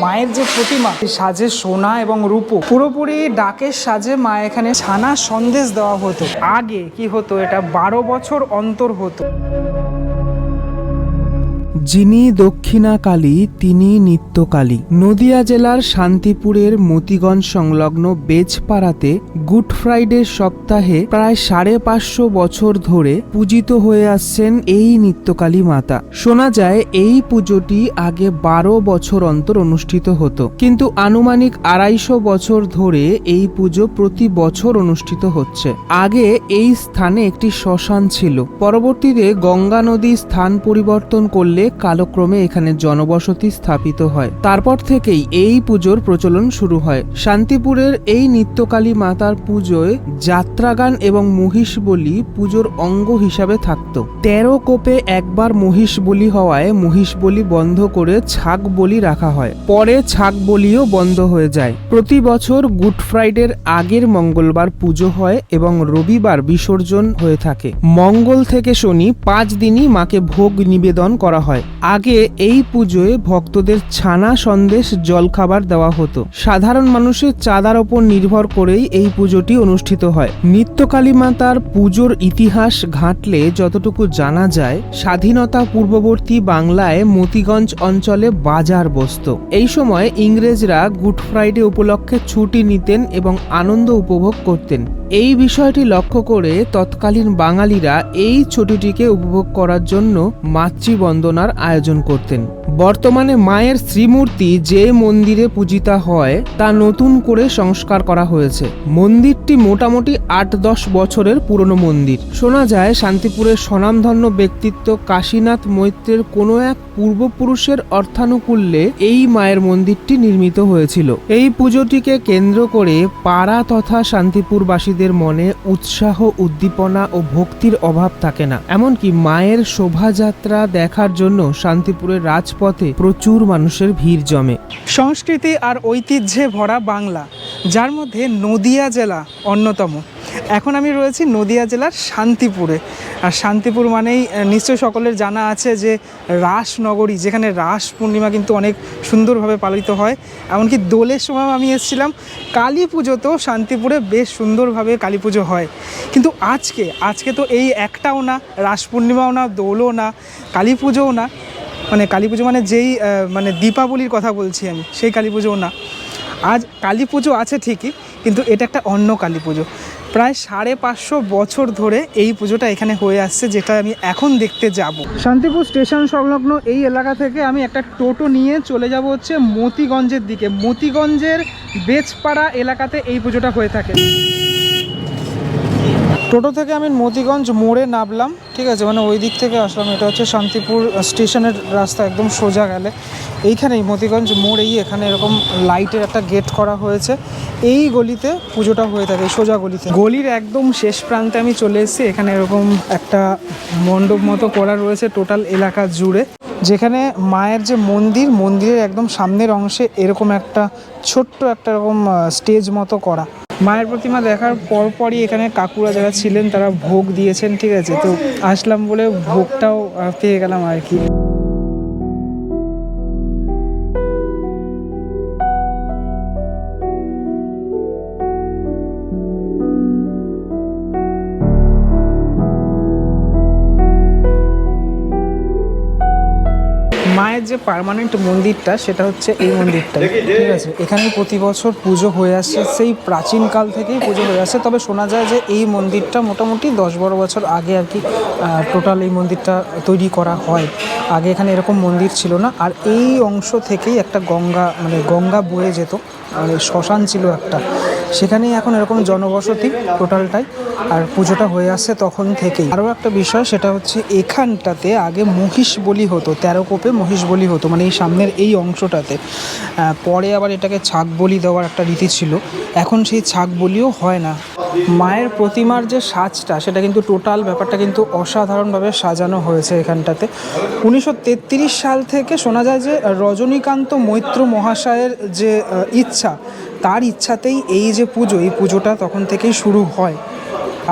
মায়ের যে প্রতিমা সাজে সোনা এবং রূপো, পুরোপুরি ডাকের সাজে মা এখানে ছানা সন্দেশ দেওয়া হতো। আগে কি হতো, এটা 12 বছর অন্তর হতো। যিনি দক্ষিণা কালী তিনি নিত্যকালী। নদিয়া জেলার শান্তিপুরের মতিগঞ্জ সংলগ্ন বেজপাড়াতে গুড ফ্রাইডে সপ্তাহে প্রায় 550 বছর ধরে পূজিত হয়ে আসছেন এই নিত্যকালী মাতা। শোনা যায় এই পুজোটি আগে 12 বছর অন্তর অনুষ্ঠিত হতো, কিন্তু আনুমানিক 250 বছর ধরে এই পুজো প্রতি বছর অনুষ্ঠিত হচ্ছে। আগে এই স্থানে একটি শ্মশান ছিল, পরবর্তীতে গঙ্গা নদী স্থান পরিবর্তন করলে কালক্রমে এখানে জনবসতি স্থাপিত হয়। তারপর থেকেই এই পুজোর প্রচলন শুরু হয়। শান্তিপুরের এই নিত্যকালী মাতার পুজোয় যাত্রাগান এবং মহিষ বলি পুজোর অঙ্গ হিসাবে থাকত। 13 কোপে একবার মহিষ বলি হওয়ায় মহিষ বলি বন্ধ করে ছাগ বলি রাখা হয়। পরে ছাগ বলিও বন্ধ হয়ে যায়। প্রতি বছর গুড ফ্রাইডের আগের মঙ্গলবার পুজো হয় এবং রবিবার বিসর্জন হয়ে থাকে। মঙ্গল থেকে শনি 5 দিনই মাকে ভোগ নিবেদন করা হয়। আগে এই পুজোয় ভক্তদের ছানা সন্দেশ জলখাবার দেওয়া হতো। সাধারণ মানুষের চাঁদার ওপর নির্ভর করেই এই পুজোটি অনুষ্ঠিত হয়। নিত্যকালী মাতার পুজোর ইতিহাস ঘাঁটলে যতটুকু জানা যায়, স্বাধীনতা পূর্ববর্তী বাংলায় মতিগঞ্জ অঞ্চলে বাজার বসত। এই সময় ইংরেজরা গুড ফ্রাইডে উপলক্ষে ছুটি নিতেন এবং আনন্দ উপভোগ করতেন। এই বিষয়টি লক্ষ্য করে তৎকালীন বাঙালিরা এই ছুটিটিকে উপভোগ করার জন্য মাতৃবন্দনার আয়োজন করতেন। বর্তমানে মায়ের শ্রীমূর্তি যে মন্দিরে পূজিতা হয় তা নতুন করে সংস্কার করা হয়েছে। মন্দিরটি মোটামুটি 8-10 বছরের পুরনো মন্দির। শোনা যায় শান্তিপুরের স্বনামধন্য ব্যক্তিত্ব কাশীনাথ মৈত্রের কোনো এক পূর্বপুরুষের অর্থানুকূল্যে এই মায়ের মন্দিরটি নির্মিত হয়েছিল। এই পুজোটিকে কেন্দ্র করে পাড়া তথা শান্তিপুরবাসীদের মনে উৎসাহ, উদ্দীপনা ও ভক্তির অভাব থাকে না। এমনকি মায়ের শোভাযাত্রা দেখার জন্য শান্তিপুরের রাজপথে প্রচুর মানুষের ভিড় জমে। সংস্কৃতি আর ঐতিহ্যে ভরা বাংলা, যার মধ্যে নদিয়া জেলা অন্যতম। এখন আমি রয়েছি নদিয়া জেলার শান্তিপুরে। আর শান্তিপুর মানেই নিশ্চয়ই সকলের জানা আছে যে রাসনগরী, যেখানে রাস পূর্ণিমা কিন্তু অনেক সুন্দরভাবে পালিত হয়। এমনকি দোলের সময় আমি এসেছিলাম। কালী পুজোতেও শান্তিপুরে বেশ সুন্দরভাবে কালী পুজো হয়। কিন্তু আজকে তো এই একটাও না, রাস পূর্ণিমাও না, দোলও না, কালী পুজোও না। মানে কালী পুজো মানে যেই মানে দীপাবলির কথা বলছি আমি, সেই কালী পুজোও না। আজ কালী পুজো আছে ঠিকই, কিন্তু এটা একটা অন্য কালী পুজো। প্রায় 550 বছর ধরে এই পুজোটা এখানে হয়ে আসছে, যেটা আমি এখন দেখতে যাব। শান্তিপুর স্টেশন সংলগ্ন এই এলাকা থেকে আমি একটা টোটো নিয়ে চলে যাব হচ্ছে মতিগঞ্জের দিকে। মতিগঞ্জের বেজপাড়া এলাকাতে এই পুজোটা হয়ে থাকে। টোটো থেকে আমি মতিগঞ্জ মোড়ে নামলাম, ঠিক আছে, মানে ওই দিক থেকে আসলাম। এটা হচ্ছে শান্তিপুর স্টেশনের রাস্তা, একদম সোজা গেলে এইখানেই মতিগঞ্জ মোড়েই এখানে এরকম লাইটের একটা গেট করা হয়েছে। এই গলিতে পুজোটা হয়ে থাকে, সোজা গলিতে। গলির একদম শেষ প্রান্তে আমি চলে এসেছি। এখানে এরকম একটা মণ্ডপ মতো করা রয়েছে টোটাল এলাকা জুড়ে, যেখানে মায়ের যে মন্দিরের একদম সামনের অংশে এরকম একটা ছোট্ট একটা এরকম স্টেজ মতো করা। মায়ের প্রতিমা দেখার পরপরই এখানে কাকুরা যারা ছিলেন তারা ভোগ দিয়েছেন, ঠিক আছে। তো আসলাম বলে ভোগটাও পেয়ে গেলাম আর কি। মায়ের যে পার্মানেন্ট মন্দিরটা সেটা হচ্ছে এই মন্দিরটা, ঠিক আছে। এখানে প্রতি বছর পুজো হয়ে আসছে, সেই প্রাচীনকাল থেকেই পুজো হয়ে আসছে। তবে শোনা যায় যে এই মন্দিরটা মোটামুটি 10-12 বছর আগে আর কি টোটাল এই মন্দিরটা তৈরি করা হয়। আগে এখানে এরকম মন্দির ছিল না। আর এই অংশ থেকেই একটা গঙ্গা বয়ে যেত, মানে শ্মশান ছিল একটা, সেখানেই এখন এরকম জনবসতি টোটালটাই। আর পুজোটা হয়ে আসছে তখন থেকেই। আরও একটা বিষয়, সেটা হচ্ছে এখানটাতে আগে মহিষ বলি হতো, 13 কোপে মহিষ বলি হতো, মানে এই সামনের এই অংশটাতে। পরে আবার এটাকে ছাগ বলি দেওয়ার একটা রীতি ছিল। এখন সেই ছাগ বলিও হয় না। মায়ের প্রতিমার যে সাজটা, সেটা কিন্তু টোটাল ব্যাপারটা কিন্তু অসাধারণভাবে সাজানো হয়েছে এখানটাতে। 1933 সাল থেকে শোনা যায় যে রজনীকান্ত মৈত্র মহাশয়ের যে তার ইচ্ছাতেই এই যে এই পুজোটা তখন থেকেই শুরু হয়।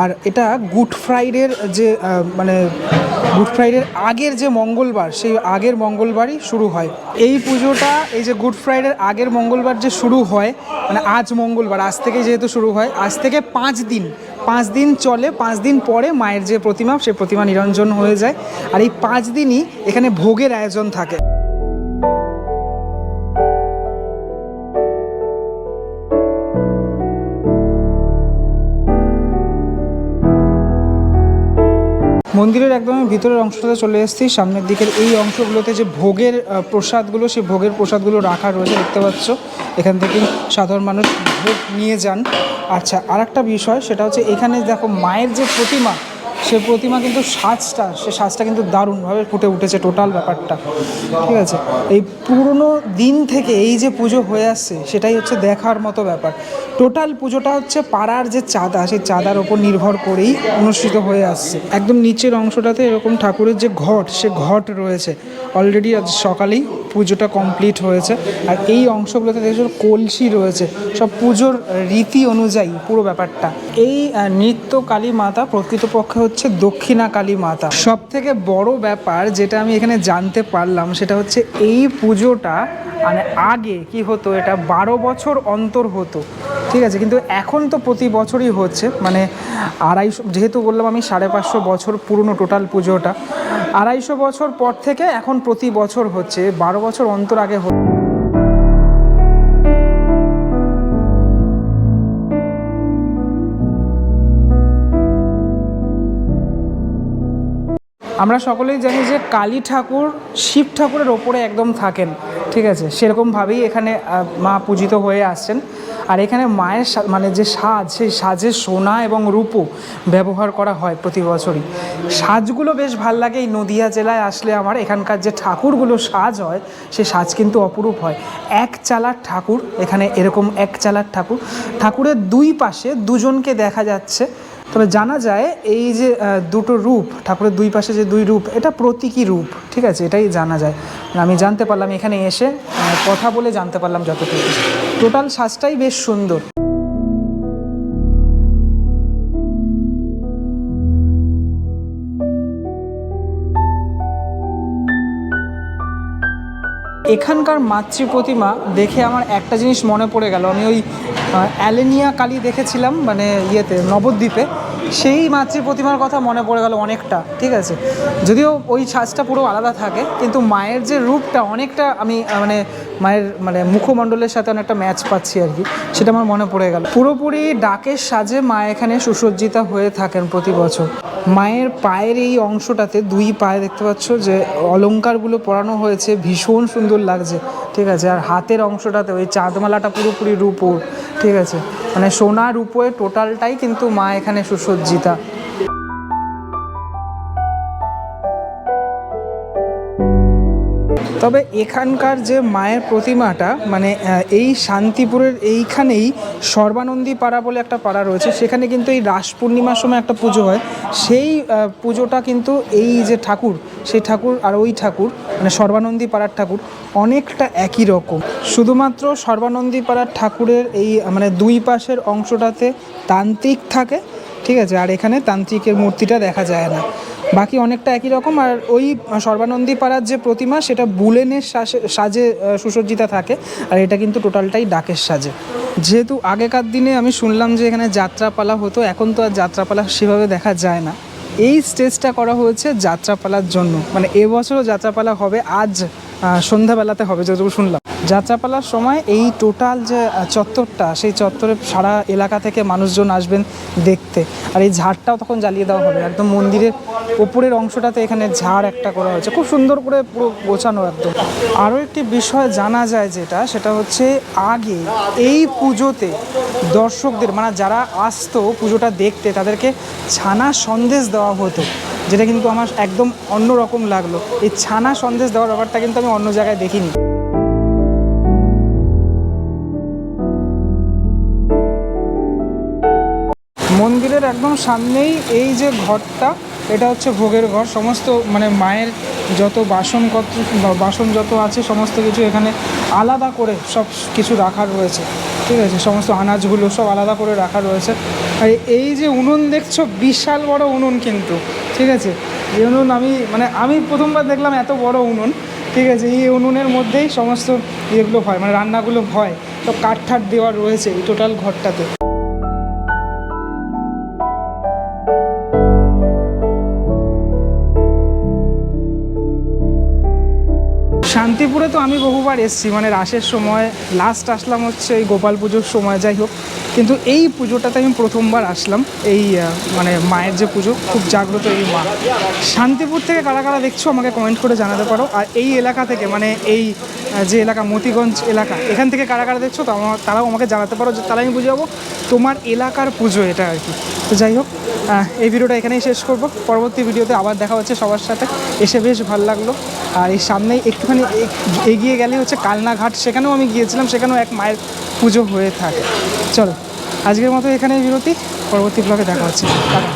আর এটা গুড ফ্রাইডের যে মানে গুড ফ্রাইডের আগের যে মঙ্গলবার, সেই আগের মঙ্গলবারই শুরু হয় এই পুজোটা। এই যে গুড ফ্রাইডের আগের মঙ্গলবার যে শুরু হয়, মানে আজ মঙ্গলবার, আজ থেকে যেহেতু শুরু হয়, আজ থেকে 5 দিন চলে। 5 দিন পরে মায়ের যে প্রতিমা, সেই প্রতিমা নিরঞ্জন হয়ে যায়। আর এই 5 দিনই এখানে ভোগের আয়োজন থাকে। মন্দিরের একদম ভিতরের অংশটাতে চলে এসেছি। সামনের দিকের এই অংশগুলোতে যে ভোগের প্রসাদগুলো, সেই ভোগের প্রসাদগুলো রাখা রয়েছে, দেখতে পাচ্ছ। এখান থেকেই সাধারণ মানুষ ভোগ নিয়ে যান। আচ্ছা, আর একটা বিষয়, সেটা হচ্ছে এখানে দেখো মায়ের যে প্রতিমা, সে প্রতিমা কিন্তু সাজটা কিন্তু দারুণভাবে ফুটে উঠেছে টোটাল ব্যাপারটা, ঠিক আছে। এই পুরনো দিন থেকে এই যে পুজো হয়ে আসছে, সেটাই হচ্ছে দেখার মতো ব্যাপার। টোটাল পুজোটা হচ্ছে পাড়ার যে চাঁদা, সেই চাঁদার ওপর নির্ভর করেই অনুষ্ঠিত হয়ে আসছে। একদম নিচের অংশটাতে এরকম ঠাকুরের যে ঘট, সে ঘট রয়েছে। অলরেডি আজ সকালেই পুজোটা কমপ্লিট হয়েছে। আর এই অংশগুলোতে দেখছো কলসি রয়েছে, সব পুজোর রীতি অনুযায়ী পুরো ব্যাপারটা। এই নিত্য কালী মাতা প্রকৃতপক্ষে হচ্ছে দক্ষিণা কালী মাতা। সব থেকে বড় ব্যাপার যেটা আমি এখানে জানতে পারলাম, সেটা হচ্ছে এই পুজোটা মানে আগে কি হতো, এটা 12 বছর অন্তর হতো, ঠিক আছে। কিন্তু এখন তো প্রতি বছরই হচ্ছে, মানে 250, যেহেতু বললাম আমি 550 বছর পুরনো টোটাল পুজোটা, 250 বছর পর থেকে এখন প্রতি বছর হচ্ছে। 12 বছর অন্তর আগে হতো। আমরা সকলেই জানি যে কালী ঠাকুর শিব ঠাকুরের ওপরে একদম থাকেন, ঠিক আছে। সেরকমভাবেই এখানে মা পূজিত হয়ে আসছেন। আর এখানে মায়ের মানে যে সাজ, সেই সাজে সোনা এবং রূপো ব্যবহার করা হয় প্রতি বছরই। সাজগুলো বেশ ভাল লাগে। এই নদিয়া জেলায় আসলে আমার এখানকার যে ঠাকুরগুলো সাজ হয়, সেই সাজ কিন্তু অপরূপ হয়। এক চালার ঠাকুর, এখানে এরকম এক চালার ঠাকুর। ঠাকুরের দুই পাশে দুজনকে দেখা যাচ্ছে। তবে জানা যায় এই যে দুটো রূপ, ঠাকুরের দুই পাশে যে দুই রূপ, এটা প্রতীকী রূপ, ঠিক আছে, এটাই জানা যায়। আমি জানতে পারলাম এখানে এসে, কথা বলে জানতে পারলাম যতটুকু। টোটাল সাজটাই বেশ সুন্দর। এখানকার মাতৃ প্রতিমা দেখে আমার একটা জিনিস মনে পড়ে গেল। আমি ওই অ্যালেনিয়া কালী দেখেছিলাম, মানে ইয়েতে, নবদ্বীপে। সেই মাতৃ প্রতিমার কথা মনে পড়ে গেল অনেকটা, ঠিক আছে। যদিও ওই সাজটা পুরো আলাদা থাকে, কিন্তু মায়ের যে রূপটা অনেকটা আমি মানে মায়ের মানে মুখমণ্ডলের সাথে অনেকটা ম্যাচ পাচ্ছি আর কি, সেটা আমার মনে পড়ে গেল। পুরোপুরি ডাকের সাজে মা এখানে সুসজ্জিতা হয়ে থাকেন প্রতি বছর। মায়ের পায়ের এই অংশটাতে, দুই পায়ে দেখতে পাচ্ছ যে অলংকারগুলো পরানো হয়েছে, ভীষণ সুন্দর লাগছে, ঠিক আছে। আর হাতের অংশটাতে ওই চাঁদমালাটা পুরোপুরি রূপোর, ঠিক আছে, মানে সোনা রূপোয় টোটালটাই কিন্তু মা এখানে সুসজ্জিতা। তবে এখানকার যে মায়ের প্রতিমাটা, মানে এই শান্তিপুরের এইখানেই সর্বানন্দী পাড়া বলে একটা পাড়া রয়েছে, সেখানে কিন্তু এই রাস পূর্ণিমার সময় একটা পুজো হয়। সেই পুজোটা কিন্তু এই যে ঠাকুর, সেই ঠাকুর আর ওই ঠাকুর, মানে সর্বানন্দী পাড়ার ঠাকুর অনেকটা একই রকম। শুধুমাত্র সর্বানন্দী পাড়ার ঠাকুরের এই মানে দুই পাশের অংশটাতে তান্ত্রিক থাকে, ঠিক আছে, আর এখানে তান্ত্রিকের মূর্তিটা দেখা যায় না। বাকি অনেকটা একই রকম। আর ওই সর্বানন্দী পাড়ার যে প্রতিমা, সেটা বুলেনের সাজে সুসজ্জিতা থাকে, আর এটা কিন্তু টোটালটাই ডাকের সাজে। যেহেতু আগেকার দিনে আমি শুনলাম যে এখানে যাত্রাপালা হতো, এখন তো আর যাত্রাপালা সেভাবে দেখা যায় না। এই স্টেজটা করা হয়েছে যাত্রাপালার জন্য, মানে এবছরও যাত্রাপালা হবে, আজ সন্ধ্যাবেলাতে হবে যতটুকু শুনলাম। যাত্রাপালার সময় এই টোটাল যে চত্বরটা, সেই চত্বরে সারা এলাকা থেকে মানুষজন আসবেন দেখতে। আর এই ঝাড়টাও তখন জ্বালিয়ে দেওয়া হবে। একদম মন্দিরের ওপরের অংশটাতে এখানে ঝাড় একটা করা হয়েছে, খুব সুন্দর করে পুরো গোছানো একদম। আরও একটি বিষয় জানা যায় যেটা, সেটা হচ্ছে আগে এই পুজোতে দর্শকদের, মানে যারা আসতো পুজোটা দেখতে, তাদেরকে ছানা সন্দেশ দেওয়া হতো, যেটা কিন্তু আমার একদম অন্যরকম লাগলো। এই ছানা সন্দেশ দেওয়ার ব্যাপারটা কিন্তু আমি অন্য জায়গায় দেখিনি। মন্দিরের একদম সামনেই এই যে ঘরটা, এটা হচ্ছে ভোগের ঘর। সমস্ত মানে মায়ের যত বাসন যত আছে, সমস্ত কিছু এখানে আলাদা করে সব কিছু রাখা রয়েছে, ঠিক আছে। সমস্ত আনাজগুলো সব আলাদা করে রাখা রয়েছে। আর এই যে উনুন দেখছো, বিশাল বড় উনুন কিন্তু, ঠিক আছে। এই উনুন আমি প্রথমবার দেখলাম এত বড় উনুন, ঠিক আছে। এই উনুনের মধ্যেই সমস্ত ইয়েগুলো হয়, মানে রান্নাগুলো হয়, সব কাঠ ঠাট দেওয়া রয়েছে এই টোটাল ঘরটাতে। শান্তিপুরে তো আমি বহুবার এসেছি, মানে রাসের সময়, লাস্ট আসলাম হচ্ছে এই গোপাল পুজোর সময়, যাই হোক। কিন্তু এই পুজোটাতে আমি প্রথমবার আসলাম, এই মানে মায়ের যে পুজো, খুব জাগ্রত এই মা। শান্তিপুর থেকে কারা কারা দেখছো আমাকে কমেন্ট করে জানাতে পারো। আর এই এলাকা থেকে, মানে এই যে এলাকা মতিগঞ্জ এলাকা, এখান থেকে কারা কারা দেখছো তারাও আমাকে জানাতে পারো, যে তাহলে আমি বুঝে যাবো তোমার এলাকার পুজো এটা আর কি। তো যাই হোক, এই ভিডিওটা এখানেই শেষ করব। পরবর্তী ভিডিওতে আবার দেখা হচ্ছে সবার সাথে। এসে বেশ ভালো লাগলো। আর এই সামনেই একটুখানি এগিয়ে গেলেই হচ্ছে কালনাঘাট, সেখানেও আমি গিয়েছিলাম, সেখানেও এক মায়ের পুজো হয়ে থাকে। চলো আজকের মতো এখানেই বিরতি, পরবর্তী ব্লগে দেখা হচ্ছে। টাটা।